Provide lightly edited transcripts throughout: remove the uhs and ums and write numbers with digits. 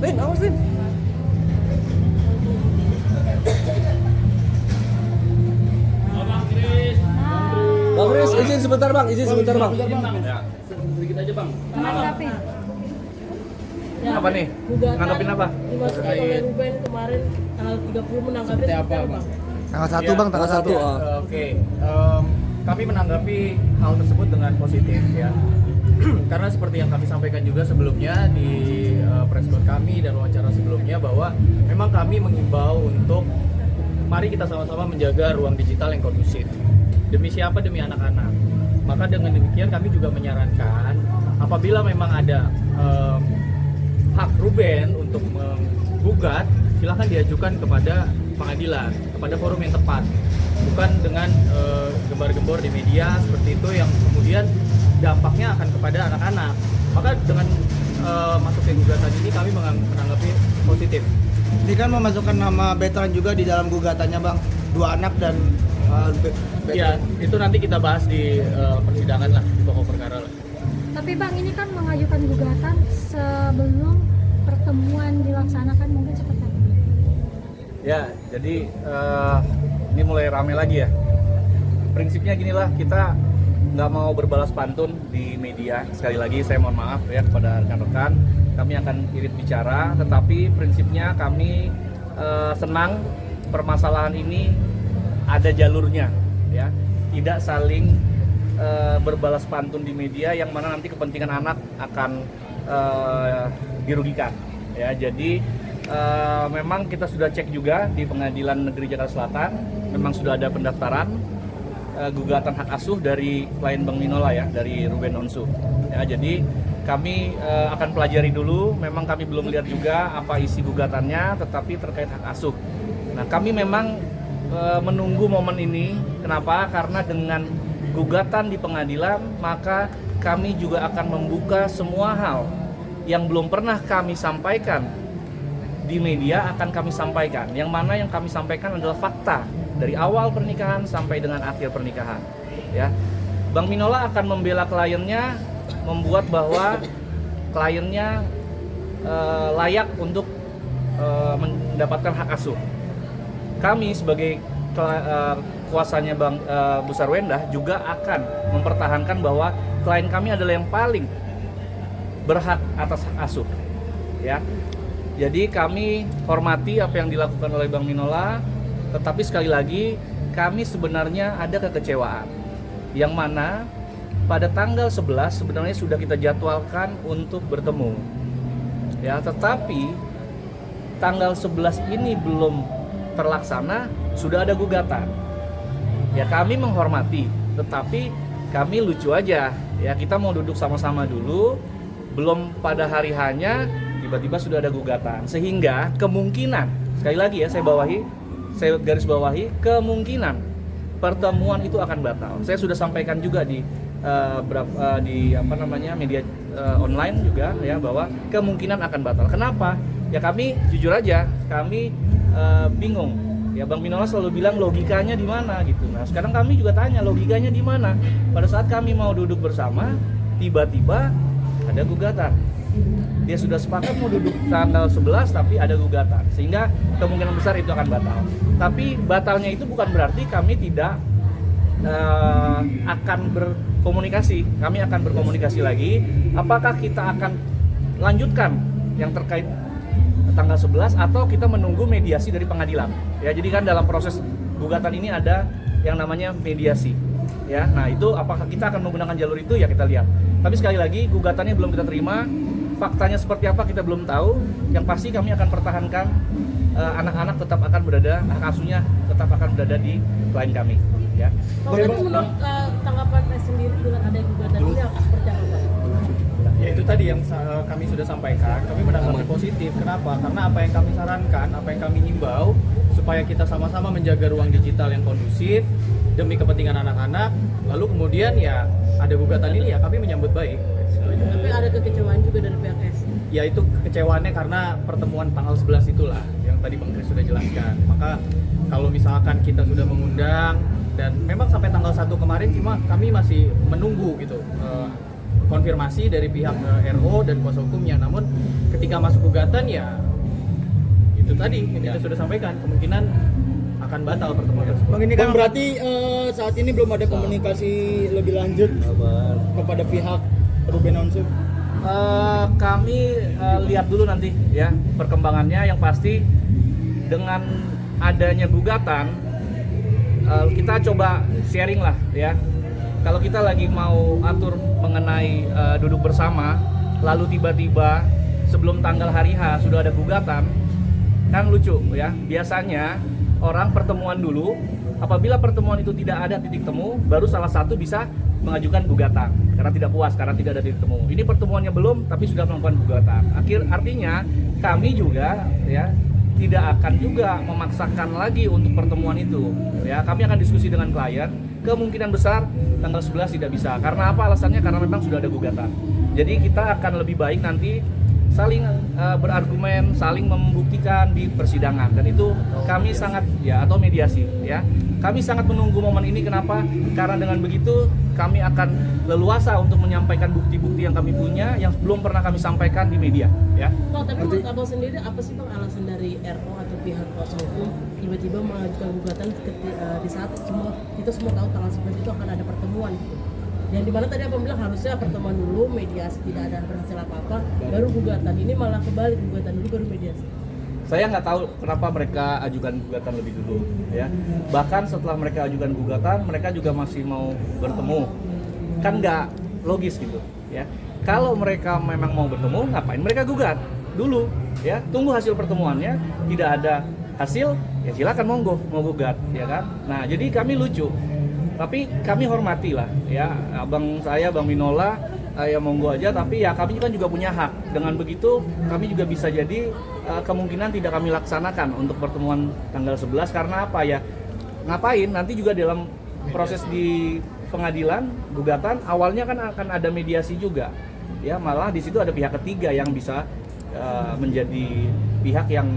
Lin, awas Lin. Bang Chris, izin sebentar bang, izin sebentar bang. Ya. Sedikit aja bang. Menanggapi. Apa nih? Gugatan Nanggapin apa? dimasukkan oleh Ruben kemarin tanggal 30 menanggapi Seperti apa, Bang? Tanggal 1 Ya, bang, tanggal tanggal 1. satu. Oke, kami menanggapi hal tersebut dengan positif ya. Karena seperti yang kami sampaikan juga sebelumnya di press con kami dan wawancara sebelumnya bahwa memang kami mengimbau untuk mari kita sama-sama menjaga ruang digital yang kondusif. Demi siapa? Demi anak-anak. Maka dengan demikian kami juga menyarankan apabila memang ada hak Ruben untuk menggugat, silakan diajukan kepada pengadilan, kepada forum yang tepat, bukan dengan gembar-gembor di media seperti itu yang kemudian dampaknya akan kepada anak-anak. Maka dengan masuknya gugatan ini kami menanggapi positif. Ini kan memasukkan nama veteran juga di dalam gugatannya bang. 2 anak dan Ya, itu nanti kita bahas di persidangan lah, di pokok perkara lah. Tapi Bang, ini kan mengajukan gugatan sebelum pertemuan dilaksanakan, mungkin seperti apa? Ya, jadi ini mulai rame lagi ya. Prinsipnya ginilah, kita nggak mau berbalas pantun di media. Sekali lagi saya mohon maaf ya kepada rekan-rekan. Kami akan irit bicara, tetapi prinsipnya kami senang permasalahan ini ada jalurnya, ya. Tidak saling berbalas pantun di media yang mana nanti kepentingan anak akan dirugikan, ya. Jadi memang kita sudah cek juga di Pengadilan Negeri Jakarta Selatan, memang sudah ada pendaftaran gugatan hak asuh dari klien Bang Minola ya, dari Ruben Onsu. Ya, jadi kami akan pelajari dulu, memang kami belum lihat juga apa isi gugatannya, tetapi terkait hak asuh. Nah, kami memang menunggu momen ini. Kenapa? Karena dengan gugatan di pengadilan, maka kami juga akan membuka semua hal yang belum pernah kami sampaikan di media akan kami sampaikan. Yang mana yang kami sampaikan adalah fakta dari awal pernikahan sampai dengan akhir pernikahan. Ya, Bang Minola akan membela kliennya, membuat bahwa kliennya layak untuk mendapatkan hak asuh. Kami sebagai kuasanya Bang Bu Sarwendah juga akan mempertahankan bahwa klien kami adalah yang paling berhak atas hak asuh. Ya, jadi kami hormati apa yang dilakukan oleh Bang Minola, tetapi sekali lagi kami sebenarnya ada kekecewaan yang mana pada tanggal 11 sebenarnya sudah kita jadwalkan untuk bertemu. Ya, tetapi tanggal 11 ini belum terlaksana, sudah ada gugatan. Ya, kami menghormati, tetapi kami lucu aja. Ya, kita mau duduk sama-sama dulu, belum pada hari hanya tiba-tiba sudah ada gugatan. Sehingga kemungkinan, sekali lagi ya saya garis bawahi, kemungkinan pertemuan itu akan batal. Saya sudah sampaikan juga di media online juga ya, bahwa kemungkinan akan batal. Kenapa? Ya, kami jujur aja, kami bingung. Ya, Bang Minola selalu bilang logikanya di mana gitu. Nah, sekarang kami juga tanya logikanya di mana. Pada saat kami mau duduk bersama, tiba-tiba ada gugatan. Dia sudah sepakat mau duduk tanggal 11 tapi ada gugatan. Sehingga kemungkinan besar itu akan batal. Tapi batalnya itu bukan berarti kami tidak akan berkomunikasi. Kami akan berkomunikasi lagi. Apakah kita akan lanjutkan yang terkait tanggal 11 atau kita menunggu mediasi dari pengadilan. Ya, jadi kan dalam proses gugatan ini ada yang namanya mediasi. Ya, nah itu apakah kita akan menggunakan jalur itu ya kita lihat. Tapi sekali lagi gugatannya belum kita terima, faktanya seperti apa kita belum tahu. Yang pasti kami akan pertahankan anak-anak tetap akan berada, hak asuhnya tetap akan berada di klien kami. Ya. Kalau itu menurut tanggapan saya sendiri dengan ada gugatan ini seperti apa, Pak? Ya, itu tadi yang kami sudah sampaikan, kami menanggapi positif. Kenapa? Karena apa yang kami sarankan, apa yang kami himbau, supaya kita sama-sama menjaga ruang digital yang kondusif demi kepentingan anak-anak. Lalu kemudian ya ada gugatan ini, ya kami menyambut baik. Tapi ada kekecewaan juga dari pihak S. Ya, itu kecewaannya karena pertemuan tanggal 11 itulah yang tadi Bang Chris sudah jelaskan. Maka kalau misalkan kita sudah mengundang dan memang sampai tanggal 1 kemarin cuma kami masih menunggu gitu konfirmasi dari pihak RO dan kuasa hukumnya. Namun ketika masuk gugatan ya itu tadi yang kita sudah sampaikan, kemungkinan akan batal pertemuan tersebut. Bang, ini kan berarti saat ini belum ada komunikasi lebih lanjut kepada pihak Ruben Onsu. Kami lihat dulu nanti ya perkembangannya. Yang pasti dengan adanya gugatan kita coba sharing lah ya. Kalau kita lagi mau atur mengenai duduk bersama, lalu tiba-tiba sebelum tanggal hari H sudah ada gugatan, kan lucu ya. Biasanya orang pertemuan dulu, apabila pertemuan itu tidak ada titik temu, baru salah satu bisa mengajukan gugatan karena tidak puas, karena tidak ada titik temu. Ini pertemuannya belum, tapi sudah melakukan gugatan. Artinya kami juga ya tidak akan juga memaksakan lagi untuk pertemuan itu. Ya, kami akan diskusi dengan klien. Kemungkinan besar tanggal 11 tidak bisa. Karena apa alasannya? Karena memang sudah ada gugatan. Jadi kita akan lebih baik nanti saling berargumen, saling membuktikan di persidangan, dan itu kami sangat ya, atau mediasi ya. Kami sangat menunggu momen ini. Kenapa? Karena dengan begitu kami akan leluasa untuk menyampaikan bukti-bukti yang kami punya yang belum pernah kami sampaikan di media ya. Oh, tapi menurut Abang sendiri apa sih Bang alasan dari RO atau pihak kuasa hukum tiba-tiba mengajukan gugatan di saat kita semua tahu tanggal 11 itu akan ada pertemuan gitu. Yang dimana tadi Abang bilang harusnya pertemuan dulu, mediasi tidak ada berhasil apa-apa, baru gugatan. Ini malah kebalik, gugatan dulu baru mediasi. Saya nggak tahu kenapa mereka ajukan gugatan lebih dulu ya. Bahkan setelah mereka ajukan gugatan, mereka juga masih mau bertemu. Kan nggak logis gitu ya. Kalau mereka memang mau bertemu, ngapain mereka gugat dulu ya? Tunggu hasil pertemuannya, tidak ada hasil ya silakan monggo mau gugat ya kan. Nah, jadi kami lucu. Tapi kami hormati lah ya, abang saya, Bang Minola, ya monggo aja, tapi ya kami kan juga punya hak. Dengan begitu kami juga bisa jadi kemungkinan tidak kami laksanakan untuk pertemuan tanggal 11 karena apa ya? Ngapain? Nanti juga dalam proses di pengadilan gugatan awalnya kan akan ada mediasi juga. Ya, malah di situ ada pihak ketiga yang bisa menjadi pihak yang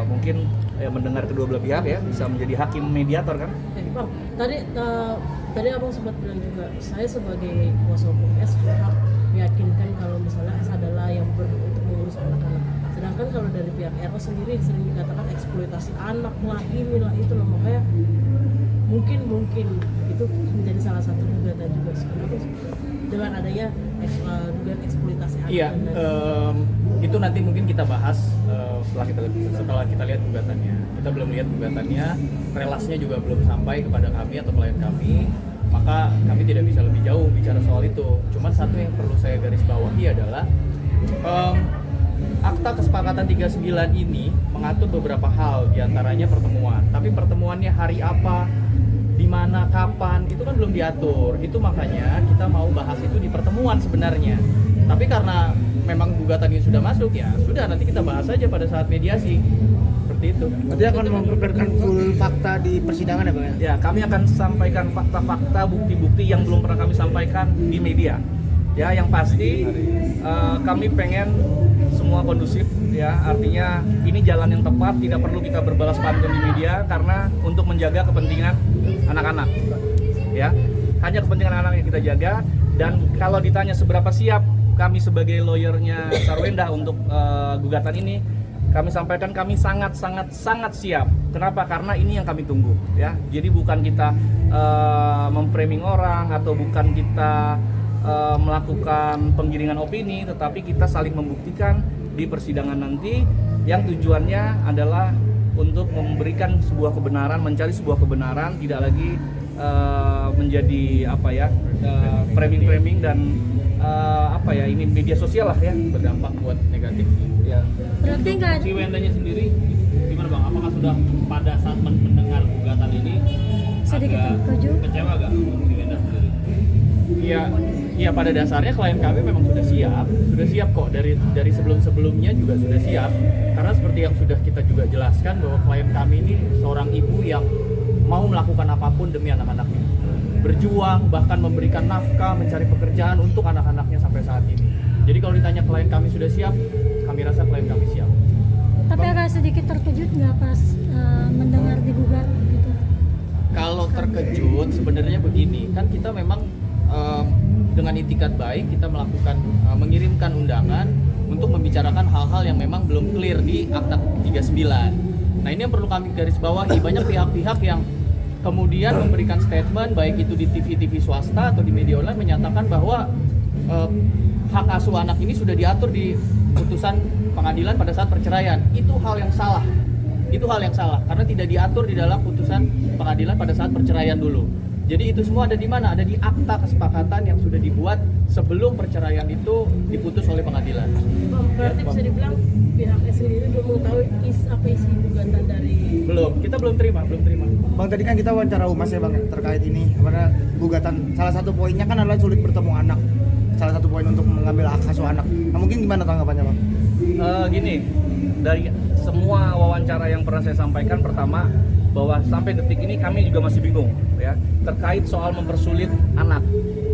mungkin mendengar kedua belah pihak ya, bisa menjadi hakim mediator kan. Bang, tadi Abang sempat bilang juga, saya sebagai kuasa hukum S berhak meyakinkan kalau misalnya S adalah yang untuk mengurus anak-anak. Sedangkan kalau dari pihak RO sendiri sering dikatakan eksploitasi anak lah, inilah itulah, makanya mungkin itu menjadi salah satu gugatan juga sebenarnya dengan adanya dugaan eksploitasi anak. Iya, itu nanti mungkin kita bahas setelah kita lihat gugatannya. Kita belum lihat gugatannya, relasinya juga belum sampai kepada kami atau klien kami, maka kami tidak bisa lebih jauh bicara soal itu. Cuman satu yang perlu saya garis bawahi adalah Akta Kesepakatan 39 ini mengatur beberapa hal, diantaranya pertemuan. Tapi pertemuannya hari apa, di mana, kapan, itu kan belum diatur. Itu makanya kita mau bahas itu di pertemuan sebenarnya. Tapi karena memang gugatan ini sudah masuk, ya sudah, nanti kita bahas saja pada saat mediasi. Seperti itu. Berarti akan memperlihatkan full fakta di persidangan ya Bang ya? Ya, kami akan sampaikan fakta-fakta, bukti-bukti yang belum pernah kami sampaikan di media. Ya, yang pasti kami pengen semua kondusif ya, artinya ini jalan yang tepat, tidak perlu kita berbalas pantun di media karena untuk menjaga kepentingan anak-anak. Ya, hanya kepentingan anak yang kita jaga. Dan kalau ditanya seberapa siap kami sebagai lawyernya Sarwenda untuk gugatan ini, kami sampaikan kami sangat siap. Kenapa? Karena ini yang kami tunggu ya. Jadi bukan kita memframing orang atau bukan kita melakukan penggiringan opini, tetapi kita saling membuktikan di persidangan nanti yang tujuannya adalah untuk memberikan sebuah kebenaran, mencari sebuah kebenaran, tidak lagi menjadi apa ya, framing dan apa ya, ini media sosial lah ya, Berdampak buat negatif. ya. Berarti nggak ada. Si Wendanya sendiri gimana Bang? Apakah sudah pada saat mendengar gugatan ini Sedikit agak terkejut. kecewa gak si Wenda sendiri? Iya, pada dasarnya klien kami memang sudah siap kok, dari sebelumnya juga sudah siap, karena seperti yang sudah kita juga jelaskan bahwa klien kami ini seorang ibu yang mau melakukan apapun demi anak-anaknya, berjuang bahkan memberikan nafkah, mencari pekerjaan untuk anak-anaknya sampai saat ini. Jadi kalau ditanya klien kami sudah siap, kami rasa klien kami siap. Tapi agak sedikit terkejut nggak pas mendengar digugat gitu? Kalau terkejut sebenarnya begini, kan kita memang dengan itikat baik kita melakukan mengirimkan undangan untuk membicarakan hal-hal yang memang belum clear di Akta 39. Nah, ini yang perlu kami garis bawahi. Banyak pihak-pihak yang kemudian memberikan statement baik itu di TV swasta atau di media online menyatakan bahwa hak asuh anak ini sudah diatur di putusan pengadilan pada saat perceraian. Itu hal yang salah. Itu hal yang salah karena tidak diatur di dalam putusan pengadilan pada saat perceraian dulu. Jadi itu semua ada di mana? Ada di akta kesepakatan yang sudah dibuat sebelum perceraian itu diputus oleh pengadilan. Bang, berarti bisa dibilang pihaknya sendiri belum mengetahui apa isi gugatan dari... Belum, kita belum terima. Bang, tadi kan kita wawancara Humas ya Bang terkait ini, karena gugatan salah satu poinnya kan adalah sulit bertemu anak. Salah satu poin untuk mengambil hak asuh anak. Nah, mungkin gimana tanggapannya Bang? Gini, dari semua wawancara yang pernah saya sampaikan, pertama bahwa sampai detik ini kami juga masih bingung ya terkait soal mempersulit anak.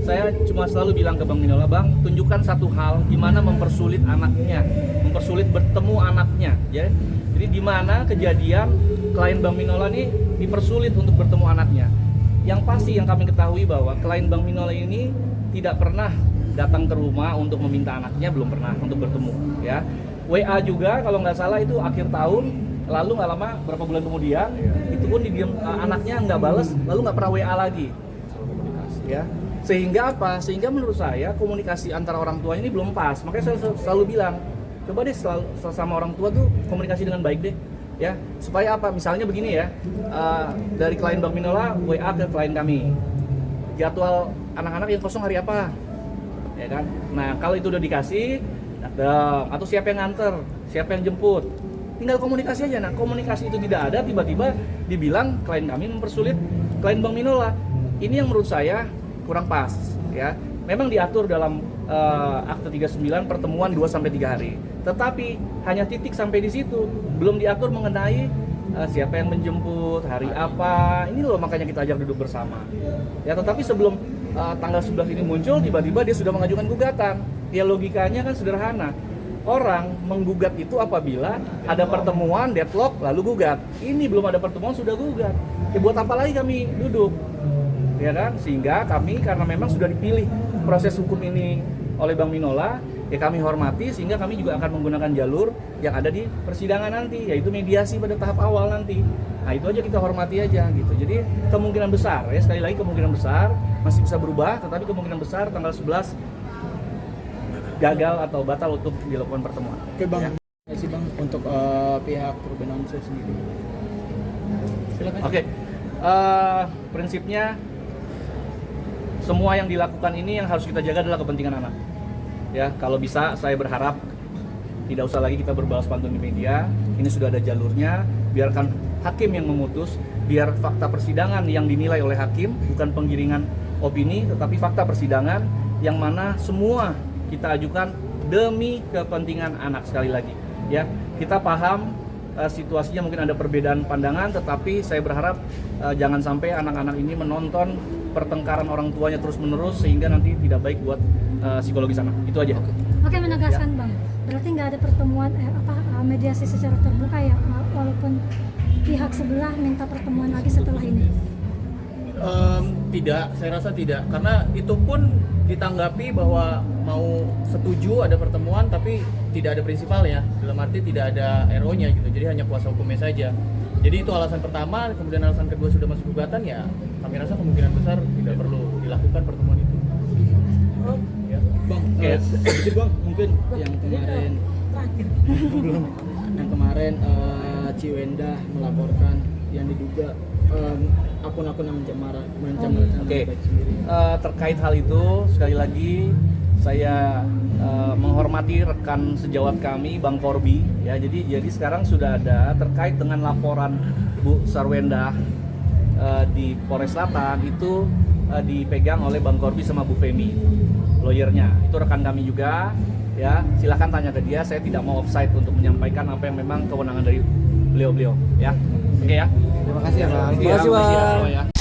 Saya cuma selalu bilang ke Bang Minola, Bang, tunjukkan satu hal di mana mempersulit anaknya, mempersulit bertemu anaknya ya. Jadi di mana kejadian klien Bang Minola ini dipersulit untuk bertemu anaknya. Yang pasti yang kami ketahui bahwa klien Bang Minola ini tidak pernah datang ke rumah untuk meminta anaknya, belum pernah untuk bertemu ya. WA juga kalau nggak salah itu akhir tahun lalu, nggak lama berapa bulan kemudian itu pun anaknya nggak bales, lalu nggak pernah WA lagi ya. Sehingga apa? Sehingga menurut saya komunikasi antara orang tuanya ini belum pas. Makanya saya selalu bilang, coba deh sama orang tua tuh komunikasi dengan baik deh ya, supaya apa? Misalnya begini ya, dari klien Bang Minola WA ke klien kami, jadwal anak-anak yang kosong hari apa ya kan. Nah kalau itu udah dikasih datang, atau siapa yang nganter, siapa yang jemput, tinggal komunikasi aja. Nah komunikasi itu tidak ada, tiba-tiba dibilang klien kami mempersulit klien Bang Minola. Ini yang menurut saya kurang pas ya. Memang diatur dalam Akta 39 pertemuan 2-3 hari, tetapi hanya titik sampai di situ, belum diatur mengenai siapa yang menjemput, hari apa. Ini loh makanya kita ajak duduk bersama ya. Tetapi sebelum tanggal 11 ini muncul, tiba-tiba dia sudah mengajukan gugatan. Ya logikanya kan sederhana, orang menggugat itu apabila ada pertemuan, deadlock, lalu gugat. Ini belum ada pertemuan sudah gugat, ya buat apa lagi kami duduk ya kan. Sehingga kami, karena memang sudah dipilih proses hukum ini oleh Bang Minola, ya kami hormati, sehingga kami juga akan menggunakan jalur yang ada di persidangan nanti, yaitu mediasi pada tahap awal nanti. Nah itu aja kita hormati aja gitu. Jadi kemungkinan besar ya, sekali lagi kemungkinan besar masih bisa berubah, tetapi kemungkinan besar tanggal 11 gagal atau batal untuk dilakukan pertemuan. Oke Bang, Ya. terima kasih Bang untuk pihak Ruben Onsu sendiri. Silakan. Oke, prinsipnya semua yang dilakukan ini yang harus kita jaga adalah kepentingan anak. Ya, kalau bisa saya berharap tidak usah lagi kita berbalas pantun di media. Ini sudah ada jalurnya. Biarkan hakim yang memutus. Biar fakta persidangan yang dinilai oleh hakim, bukan penggiringan opini, tetapi fakta persidangan yang mana semua kita ajukan demi kepentingan anak. Sekali lagi ya, kita paham situasinya mungkin ada perbedaan pandangan, tetapi saya berharap jangan sampai anak-anak ini menonton pertengkaran orang tuanya terus-menerus sehingga nanti tidak baik buat psikologis anak. Itu aja. Oke, menegaskan Bang, berarti nggak ada pertemuan mediasi secara terbuka ya, walaupun pihak sebelah minta pertemuan lagi setelah ini? Tidak, saya rasa tidak, karena itu pun ditanggapi bahwa mau setuju ada pertemuan tapi tidak ada prinsipalnya, dalam arti tidak ada RO-nya gitu, jadi hanya kuasa hukumnya saja. Jadi itu alasan pertama. Kemudian alasan kedua, sudah masuk gugatan, ya kami rasa kemungkinan besar tidak perlu dilakukan pertemuan itu. Ya. Bang, sedikit Bang, mungkin yang kemarin Ciwenda melaporkan yang diduga akun-akun yang mencemarakan Oke. baik sendiri. Terkait hal itu, sekali lagi saya menghormati rekan sejawat kami Bang Korbi ya. Jadi sekarang sudah ada terkait dengan laporan Bu Sarwenda di Polres Selatan itu dipegang oleh Bang Korbi sama Bu Femi, lawyernya. Itu rekan kami juga ya. Silakan tanya ke dia, saya tidak mau offside untuk menyampaikan apa yang memang kewenangan dari beliau-beliau ya. Oke ya. Terima kasih ya Bang. Terima kasih, Bang. Ya.